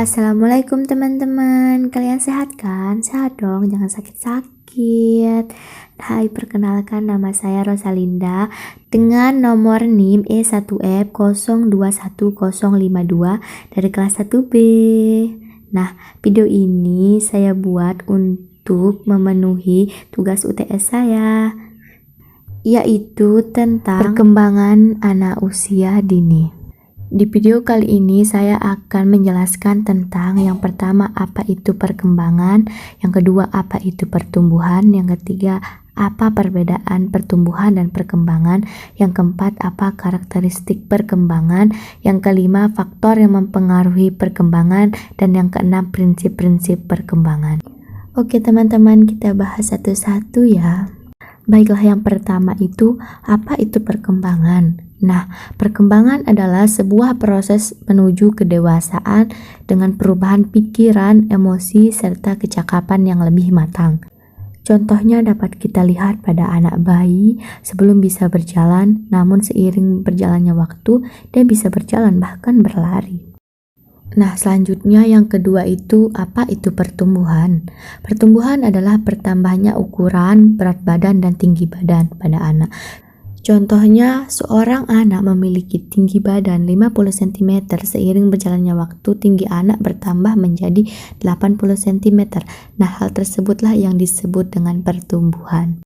Assalamualaikum teman-teman, kalian sehat kan? Sehat dong, jangan sakit-sakit. Hai, perkenalkan nama saya Rosalinda dengan nomor NIM E1F021052 dari kelas 1B. Nah, video ini saya buat untuk memenuhi tugas UTS saya, yaitu tentang perkembangan anak usia dini. Di video kali ini saya akan menjelaskan tentang yang pertama apa itu perkembangan, yang kedua apa itu pertumbuhan, yang ketiga apa perbedaan pertumbuhan dan perkembangan, yang keempat apa karakteristik perkembangan, yang kelima faktor yang mempengaruhi perkembangan, dan yang keenam prinsip-prinsip perkembangan. Oke teman-teman, kita bahas satu-satu ya. Baiklah, yang pertama itu apa itu perkembangan? Nah, perkembangan adalah sebuah proses menuju kedewasaan dengan perubahan pikiran, emosi, serta kecakapan yang lebih matang. Contohnya dapat kita lihat pada anak bayi sebelum bisa berjalan, namun seiring berjalannya waktu, dia bisa berjalan bahkan berlari. Nah, selanjutnya yang kedua itu apa itu pertumbuhan? Pertumbuhan adalah bertambahnya ukuran, berat badan, dan tinggi badan pada anak. Contohnya, seorang anak memiliki tinggi badan 50 cm, seiring berjalannya waktu tinggi anak bertambah menjadi 80 cm. Nah, hal tersebutlah yang disebut dengan pertumbuhan.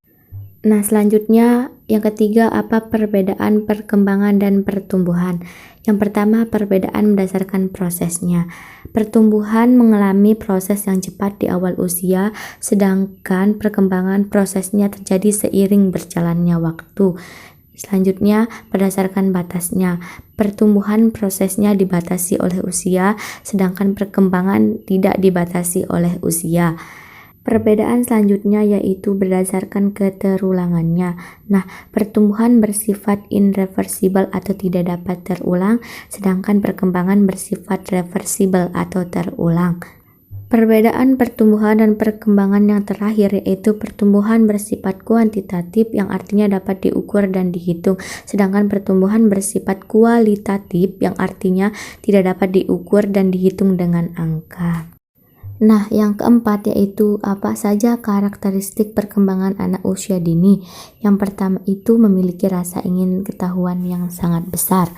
Nah, selanjutnya yang ketiga apa perbedaan perkembangan dan pertumbuhan? Yang pertama, perbedaan berdasarkan prosesnya. Pertumbuhan mengalami proses yang cepat di awal usia, sedangkan perkembangan prosesnya terjadi seiring berjalannya waktu. Selanjutnya, berdasarkan batasnya. Pertumbuhan prosesnya dibatasi oleh usia, sedangkan perkembangan tidak dibatasi oleh usia. Perbedaan selanjutnya yaitu berdasarkan keterulangannya. Nah, pertumbuhan bersifat irreversibel atau tidak dapat terulang, sedangkan perkembangan bersifat reversibel atau terulang. Perbedaan pertumbuhan dan perkembangan yang terakhir yaitu pertumbuhan bersifat kuantitatif yang artinya dapat diukur dan dihitung, sedangkan pertumbuhan bersifat kualitatif yang artinya tidak dapat diukur dan dihitung dengan angka. Nah, yang keempat yaitu apa saja karakteristik perkembangan anak usia dini. Yang pertama itu memiliki rasa ingin ketahuan yang sangat besar.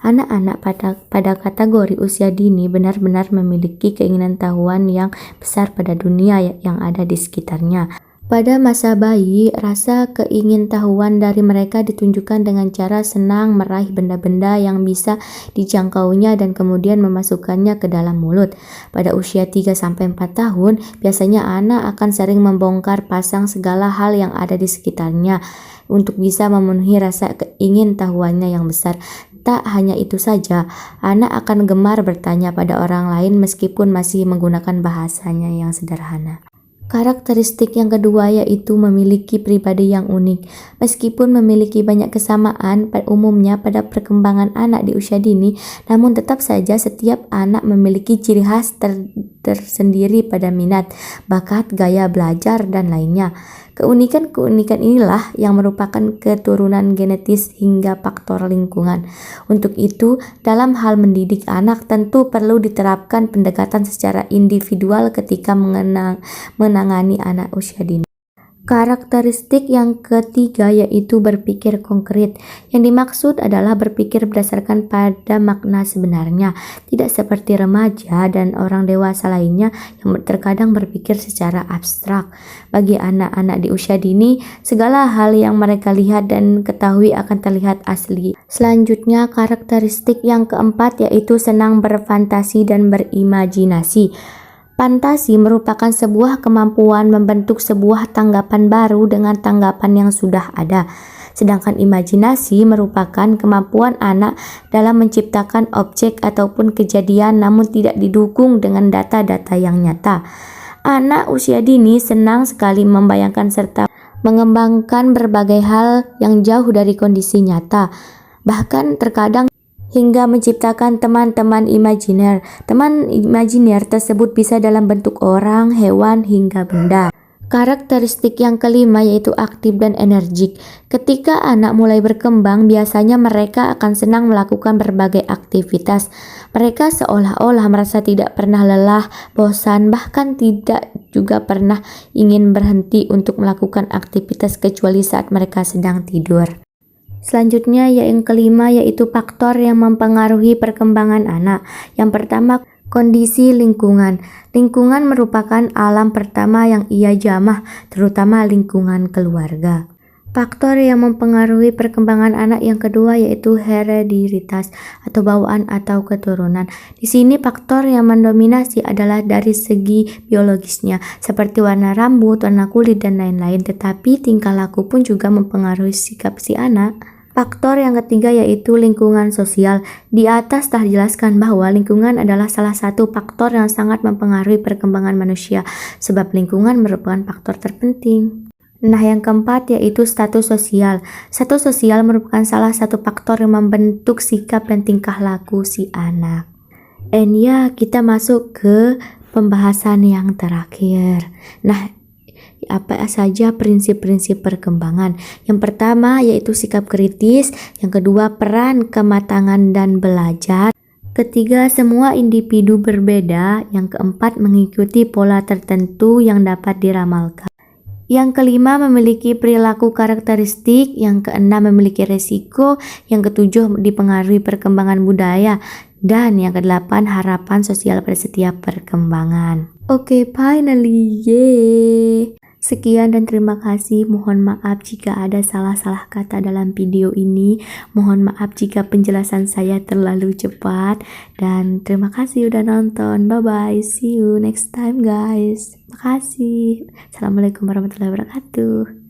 Anak-anak pada kategori usia dini benar-benar memiliki keinginan tahuan yang besar pada dunia yang ada di sekitarnya. Pada masa bayi, rasa keingintahuan dari mereka ditunjukkan dengan cara senang meraih benda-benda yang bisa dijangkaunya dan kemudian memasukkannya ke dalam mulut. Pada usia 3-4 tahun, biasanya anak akan sering membongkar pasang segala hal yang ada di sekitarnya untuk bisa memenuhi rasa keingintahuannya yang besar. Tak hanya itu saja, anak akan gemar bertanya pada orang lain meskipun masih menggunakan bahasanya yang sederhana. Karakteristik yang kedua yaitu memiliki pribadi yang unik. Meskipun memiliki banyak kesamaan umumnya pada perkembangan anak di usia dini, namun tetap saja setiap anak memiliki ciri khas tersendiri pada minat, bakat, gaya belajar, dan lainnya. Keunikan-keunikan inilah yang merupakan keturunan genetis hingga faktor lingkungan. Untuk itu, dalam hal mendidik anak tentu perlu diterapkan pendekatan secara individual ketika menangani anak usia dini. Karakteristik yang ketiga yaitu berpikir konkret. Yang dimaksud adalah berpikir berdasarkan pada makna sebenarnya, tidak seperti remaja dan orang dewasa lainnya yang terkadang berpikir secara abstrak. Bagi anak-anak di usia dini, segala hal yang mereka lihat dan ketahui akan terlihat asli. Selanjutnya, karakteristik yang keempat yaitu senang berfantasi dan berimajinasi. Fantasi merupakan sebuah kemampuan membentuk sebuah tanggapan baru dengan tanggapan yang sudah ada. Sedangkan imajinasi merupakan kemampuan anak dalam menciptakan objek ataupun kejadian namun tidak didukung dengan data-data yang nyata. Anak usia dini senang sekali membayangkan serta mengembangkan berbagai hal yang jauh dari kondisi nyata. Bahkan terkadang hingga menciptakan teman-teman imajiner. Teman imajiner tersebut bisa dalam bentuk orang, hewan, hingga benda. Karakteristik yang kelima yaitu aktif dan energik. Ketika anak mulai berkembang, biasanya mereka akan senang melakukan berbagai aktivitas. Mereka seolah-olah merasa tidak pernah lelah, bosan, bahkan tidak juga pernah ingin berhenti untuk melakukan aktivitas kecuali saat mereka sedang tidur. Selanjutnya yang kelima yaitu faktor yang mempengaruhi perkembangan anak. Yang pertama, kondisi lingkungan. Lingkungan merupakan alam pertama yang ia jamah, terutama lingkungan keluarga. Faktor yang mempengaruhi perkembangan anak yang kedua yaitu hereditaritas atau bawaan atau keturunan. Di sini faktor yang mendominasi adalah dari segi biologisnya, seperti warna rambut, warna kulit, dan lain-lain. Tetapi tingkah laku pun juga mempengaruhi sikap si anak. Faktor yang ketiga yaitu lingkungan sosial. Di atas telah dijelaskan bahwa lingkungan adalah salah satu faktor yang sangat mempengaruhi perkembangan manusia, sebab lingkungan merupakan faktor terpenting. Nah, yang keempat yaitu status sosial. Status sosial merupakan salah satu faktor yang membentuk sikap dan tingkah laku si anak. And ya, kita masuk ke pembahasan yang terakhir. Nah, apa saja prinsip-prinsip perkembangan? Yang pertama yaitu sikap kritis, yang kedua peran kematangan dan belajar, ketiga semua individu berbeda, yang keempat mengikuti pola tertentu yang dapat diramalkan, yang kelima memiliki perilaku karakteristik, yang keenam memiliki resiko, yang ketujuh dipengaruhi perkembangan budaya, dan yang kedelapan harapan sosial pada setiap perkembangan. Oke, finally, yeay! Sekian dan terima kasih. Mohon maaf jika ada salah-salah kata dalam video ini. Mohon maaf jika penjelasan saya terlalu cepat. Dan terima kasih udah nonton. Bye-bye. See you next time guys. Makasih. Assalamualaikum warahmatullahi wabarakatuh.